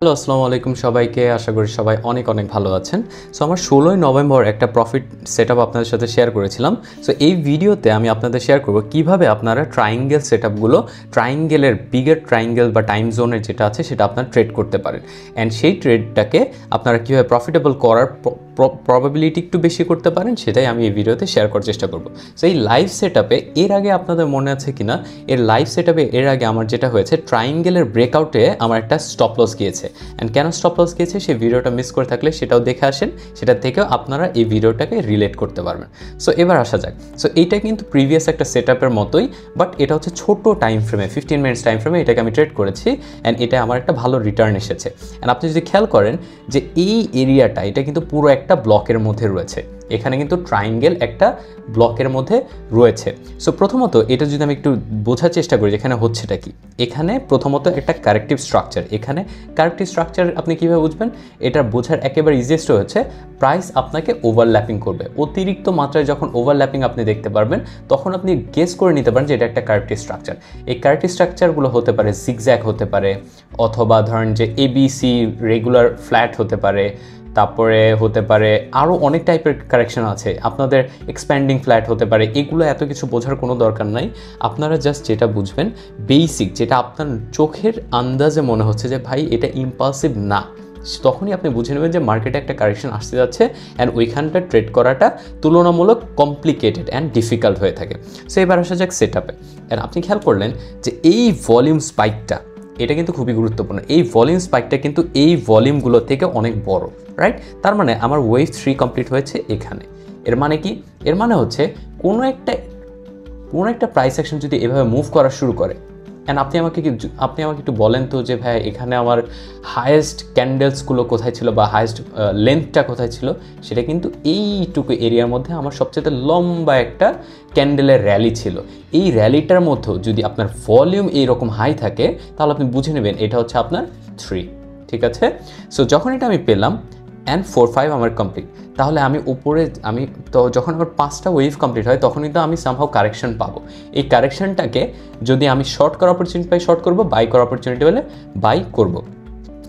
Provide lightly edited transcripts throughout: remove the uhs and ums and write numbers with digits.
Hello, আসসালামু আলাইকুম সবাইকে। আশা করি সবাই অনেক ভালো আছেন। সো আমার 16ই নভেম্বর একটা প্রফিট সেটআপ আপনাদের সাথে শেয়ার করেছিলাম। সো এই ভিডিওতে আমি আপনাদের শেয়ার করব কিভাবে আপনারা ট্রায়াঙ্গেল সেটআপগুলো ট্রায়াঙ্গেলের বিগার ট্রায়াঙ্গেল বা টাইম জোনের যেটা আছে সেটা আপনারা ট্রেড করতে পারেন। অ্যান্ড সেই ট্রেডটাকে আপনারা কীভাবে প্রফিটেবল করার প্রবাবিলিটি একটু বেশি করতে পারেন সেটাই আমি এই ভিডিওতে শেয়ার করার চেষ্টা করব। সো এই লাইভ সেটআপে এর আগে আপনাদের মনে আছে কিনা, এর লাইভ সেটআপে এর আগে আমার যেটা হয়েছে ট্রায়াঙ্গেলের ব্রেকআউটে আমার একটা স্টপ লস গিয়েছে। অ্যান্ড কেন স্টপ লস গিয়েছে সেই ভিডিওটা মিস করে থাকলে সেটাও দেখে আসেন, সেটা থেকেও আপনারা এই ভিডিওটাকে রিলেট করতে পারবেন। সো এবার আসা যাক। সো এইটা কিন্তু প্রিভিয়াস একটা সেটআপের মতোই, বাট এটা হচ্ছে ছোট টাইম ফ্রেমে 15 মিনিটস টাইম ফ্রেমে এটাকে আমি ট্রেড করেছি। অ্যান্ড এটা আমার একটা ভালো রিটার্ন এসেছে। অ্যান্ড আপনি যদি খেয়াল করেন যে এই এরিয়াটা এটা কিন্তু পুরো একটা ব্লকের মধ্যে রয়েছে। এখানে কিন্তু ট্রায়াঙ্গেল একটা ব্লকের মধ্যে রয়েছে। সো প্রথমত এটা যদি আমি একটু বোঝার চেষ্টা করি এখানে হচ্ছেটা কি, এখানে প্রথমত একটা কারেক্টিভ স্ট্রাকচার। এখানে কারেক্টিভ স্ট্রাকচার আপনি কীভাবে বুঝবেন, এটা বোঝার একেবারে ইজিয়েস্ট হচ্ছে প্রাইস আপনাকে ওভারল্যাপিং করবে। অতিরিক্ত মাত্রায় যখন ওভারল্যাপিং আপনি দেখতে পারবেন তখন আপনি গেস করে নিতে পারেন যে এটা একটা কারেক্টিভ স্ট্রাকচার। এই কারেক্টিভ স্ট্রাকচারগুলো হতে পারে জিগজ্যাগ হতে পারে, অথবা ধরেন যে এবিসি রেগুলার ফ্ল্যাট হতে পারে, তারপরে হতে পারে আরও অনেক টাইপের কারেকশন আছে, আপনাদের এক্সপ্যান্ডিং ফ্ল্যাট হতে পারে। এগুলো এত কিছু বোঝার কোনো দরকার নাই। আপনারা জাস্ট যেটা বুঝবেন বেসিক, যেটা আপনার চোখের আন্দাজে মনে হচ্ছে যে ভাই এটা ইম্পালসিভ না, তখনই আপনি বুঝে নেবেন যে মার্কেটে একটা কারেকশন আসতে যাচ্ছে। অ্যান্ড ওইখানটা ট্রেড করাটা তুলনামূলক কমপ্লিকেটেড অ্যান্ড ডিফিকাল্ট হয়ে থাকে। সো এবার আসা যাক সেটআপে। অ্যান্ড আপনি খেয়াল করলেন যে এই ভলিউম স্পাইকটা এটা কিন্তু খুবই গুরুত্বপূর্ণ। এই ভলিউম স্পাইকটা কিন্তু এই ভলিউমগুলো থেকে অনেক বড়, রাইট? তার মানে আমার ওয়েভ 3 কমপ্লিট হয়েছে এখানে। এর মানে কি? এর মানে হচ্ছে কোনো একটা প্রাইস অ্যাকশন যদি এভাবে মুভ করা শুরু করে, অ্যান্ড আপনি আমাকে একটু বলেন তো যে ভাই এখানে আমার হায়েস্ট ক্যান্ডেলসগুলো কোথায় ছিল বা হায়েস্ট লেন্থটা কোথায় ছিল। সেটা কিন্তু এইটুকু এরিয়ার মধ্যে আমার সবচেয়ে লম্বা একটা ক্যান্ডেলের র্যালি ছিল। এই র্যালিটার মধ্যেও যদি আপনার ভলিউম এইরকম হাই থাকে তাহলে আপনি বুঝে নেবেন এটা হচ্ছে আপনার 3, ঠিক আছে? সো যখন এটা আমি পেলাম অ্যান্ড 4-5 আমার কমপ্লিট, তাহলে যখন আমার 5টা ওয়েভ কমপ্লিট হয় তখন কিন্তু আমি সামহাও কারেকশন পাবো। এই কারেকশনটাকে যদি আমি শর্ট করার অপরচুনিটি পাই শর্ট করবো, বাই করার অপরচুনিটি পেলে বাই করবো।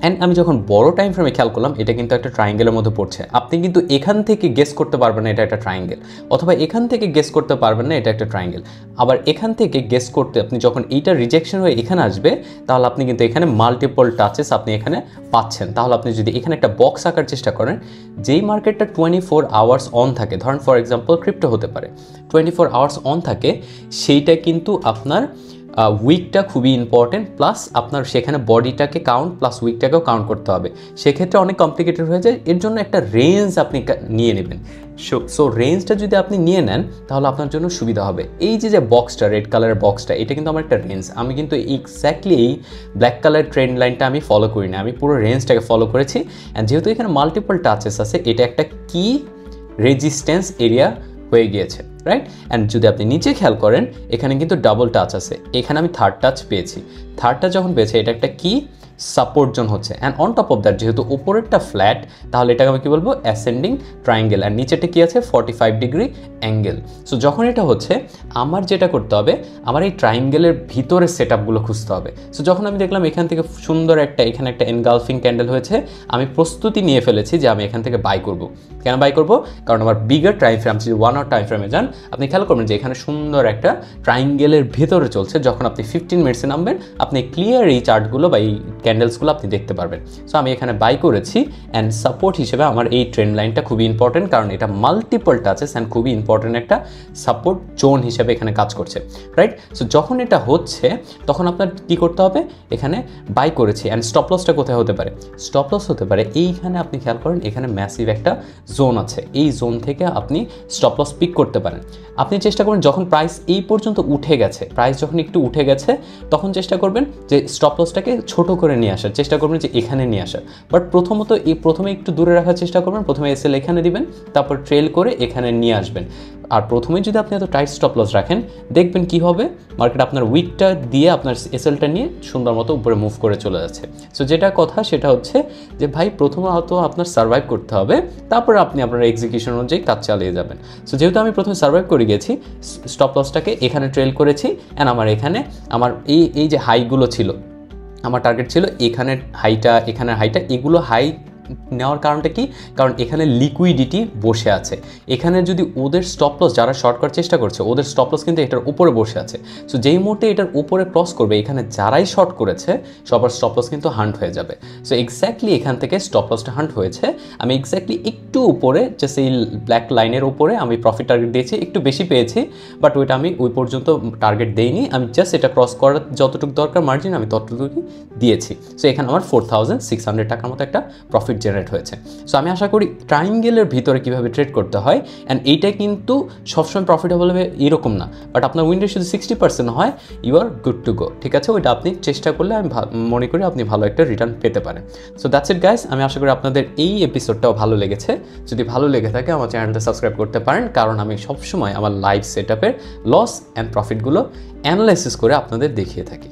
অ্যান্ড আমি যখন বড় টাইম ফ্রেমে খেয়াল করলাম এটা কিন্তু একটা ট্রায়াঙ্গেলের মধ্যে পড়ছে। আপনি কিন্তু এখান থেকে গেস করতে পারবেন না এটা একটা ট্রায়াঙ্গেল, অথবা এখান থেকে গেস করতে পারবেন না এটা একটা ট্রায়াঙ্গেল। আবার এখান থেকে গেস করতে আপনি যখন এইটা রিজেকশন হয়ে এখানে আসবে তাহলে আপনি কিন্তু এখানে মাল্টিপল টাচেস আপনি এখানে পাচ্ছেন। তাহলে আপনি যদি এখানে একটা বক্স আঁকার চেষ্টা করেন, যেই মার্কেটটা 24 আওয়ার্স অন থাকে, ধরেন ফর এক্সাম্পল ক্রিপ্টো হতে পারে 24 আওয়ার্স অন থাকে, সেইটা কিন্তু আপনার উইকটা খুবই ইম্পর্টেন্ট, প্লাস আপনার সেখানে বডিটাকে কাউন্ট প্লাস উইকটাকেও কাউন্ট করতে হবে। সেক্ষেত্রে অনেক কমপ্লিকেটেড হয়ে যায়। এর জন্য একটা রেঞ্জ আপনি নিয়ে নেবেন। সো রেঞ্জটা যদি আপনি নিয়ে নেন তাহলে আপনার জন্য সুবিধা হবে। এই যে বক্সটা, রেড কালারের বক্সটা, এটা কিন্তু আমার একটা রেঞ্জ। আমি কিন্তু এক্স্যাক্টলি এই ব্ল্যাক কালার ট্রেন্ড লাইনটা আমি ফলো করি না, আমি পুরো রেঞ্জটাকে ফলো করেছি। অ্যান্ড যেহেতু এখানে মাল্টিপল টাচেস আছে এটা একটা কি রেজিস্ট্যান্স এরিয়া হয়ে গিয়েছে, রাইট? অ্যান্ড যদি আপনি নিচে খেয়াল করেন এখানে কিন্তু ডাবল টাচ আছে, এখানে আমি থার্ড টাচ পেয়েছি। থার্ড টাচ যখন পেয়েছি এটা একটা কি সাপোর্ট জোন হচ্ছে। And on top of that যেহেতু উপরেরটা ফ্ল্যাট তাহলে এটাকে আমি কী বলবো, অ্যাসেন্ডিং ট্রায়াঙ্গেল। অ্যান্ড নিচেরটা কী আছে, 45 ডিগ্রি অ্যাঙ্গেল। সো যখন এটা হচ্ছে আমার যেটা করতে হবে, আমার এই ট্রায়াঙ্গেলের ভিতরে সেট আপগুলো খুঁজতে হবে। সো যখন আমি দেখলাম এখান থেকে সুন্দর এখানে একটা এনগালফিং ক্যান্ডেল হয়েছে, আমি প্রস্তুতি নিয়ে ফেলেছি যে আমি এখান থেকে বাই করব। কেন বাই করব? কারণ আমার বিগার টাইম ফ্রেম, যদি 1 আওয়ার টাইম ফ্রেমে যান আপনি খেয়াল করবেন যে এখানে সুন্দর একটা ট্রায়াঙ্গেলের ভেতরে চলছে। যখন আপনি 15 মিনিটসে নামবেন আপনি ক্লিয়ার এই চার্টগুলো বা এই ক্যান্ডেলসগুলো আপনি দেখতে পারবেন। সো আমি এখানে বাই করেছি। অ্যান্ড সাপোর্ট হিসেবে আমার এই ট্রেন্ড লাইনটা খুবই ইম্পর্টেন্ট, কারণ এটা মাল্টিপল টাচেস অ্যান্ড খুবই ইম্পর্টেন্ট একটা সাপোর্ট জোন হিসেবে এখানে কাজ করছে, রাইট? সো যখন এটা হচ্ছে তখন আপনার কি করতে হবে, এখানে বাই করেছি। অ্যান্ড স্টপ লসটা কোথায় হতে পারে? স্টপ লস হতে পারে এইখানে। আপনি খেয়াল করেন এখানে ম্যাসিভ একটা জোন আছে, এই জোন থেকে আপনি স্টপ লস পিক করতে পারেন। আপনি চেষ্টা করবেন যখন প্রাইস এই পর্যন্ত উঠে গেছে, প্রাইস যখন একটু উঠে গেছে তখন চেষ্টা করবেন যে স্টপ লসটাকে ছোট করে নিয়ে আসার চেষ্টা করবেন, যে এখানে নিয়ে আসার। বাট প্রথমে একটু দূরে রাখার চেষ্টা করবেন। প্রথমে এসএল এখানে দিবেন, তারপর ট্রেল করে এখানে নিয়ে আসবেন। আর প্রথমে যদি আপনি এত টাইট স্টপ লস রাখেন দেখবেন কি হবে, মার্কেট আপনার উইকটা দিয়ে আপনার এসএলটা নিয়ে সুন্দর মতো উপরে মুভ করে চলে যাচ্ছে। সো যেটা কথা সেটা হচ্ছে যে ভাই প্রথমত আপনার সার্ভাইভ করতে হবে, তারপরে আপনি আপনার এক্সিকিউশন অনুযায়ী কাজ চালিয়ে যাবেন। সো যেহেতু আমি প্রথমে সার্ভাইভ করে গেছি, স্টপ লসটাকে এখানে ট্রেল করেছি। অ্যান্ড আমার এখানে এই যে হাইগুলো ছিল আমার টার্গেট ছিল এখানের হাইটা এগুলো হাই নেওয়ার কারণটা কি, কারণ এখানে লিকুইডিটি বসে আছে। এখানে যদি ওদের স্টপ লস যারা শর্ট করার চেষ্টা করছে ওদের স্টপ লস কিন্তু এটার উপরে বসে আছে। সো যেই মুহূর্তে এটার উপরে ক্রস করবে এখানে যারাই শর্ট করেছে সবার স্টপ লস কিন্তু হান্ট হয়ে যাবে। সো এক্স্যাক্টলি এখান থেকে স্টপ লসটা হান্ট হয়েছে। আমি এক্স্যাক্টলি একটু উপরে জাস্ট এই ব্ল্যাক লাইনের উপরে আমি প্রফিট টার্গেট দিয়েছি, একটু বেশি পেয়েছি, বাট ওইটা আমি ওই পর্যন্ত টার্গেট দেইনি। আমি জাস্ট এটা ক্রস করার যতটুকু দরকার মার্জিন আমি ততটুকুই দিয়েছি। সো এখানে আমার 4600 টাকার মতো একটা প্রফিট জেনারেট হয়েছে। সো আমি আশা করি ট্রায়াঙ্গেলের ভিতরে কীভাবে ট্রেড করতে হয়, অ্যান্ড এইটা কিন্তু সবসময় প্রফিটেবল হবে এরকম না, বাট আপনার উইন রেশিও যদি 60% হয় you are good to go, ঠিক আছে? ওইটা আপনি চেষ্টা করলে আমি মনে করি আপনি ভালো একটা রিটার্ন পেতে পারেন। সো দ্যাটস ইট গাইস, আমি আশা করি আপনাদের এই এপিসোডটাও ভালো লেগেছে। যদি ভালো লেগে থাকে আমার চ্যানেলটা সাবস্ক্রাইব করতে পারেন, কারণ আমি সবসময় আমার লাইভ সেট আপের লস অ্যান্ড প্রফিটগুলো অ্যানালাইসিস করে আপনাদের দেখিয়ে থাকি।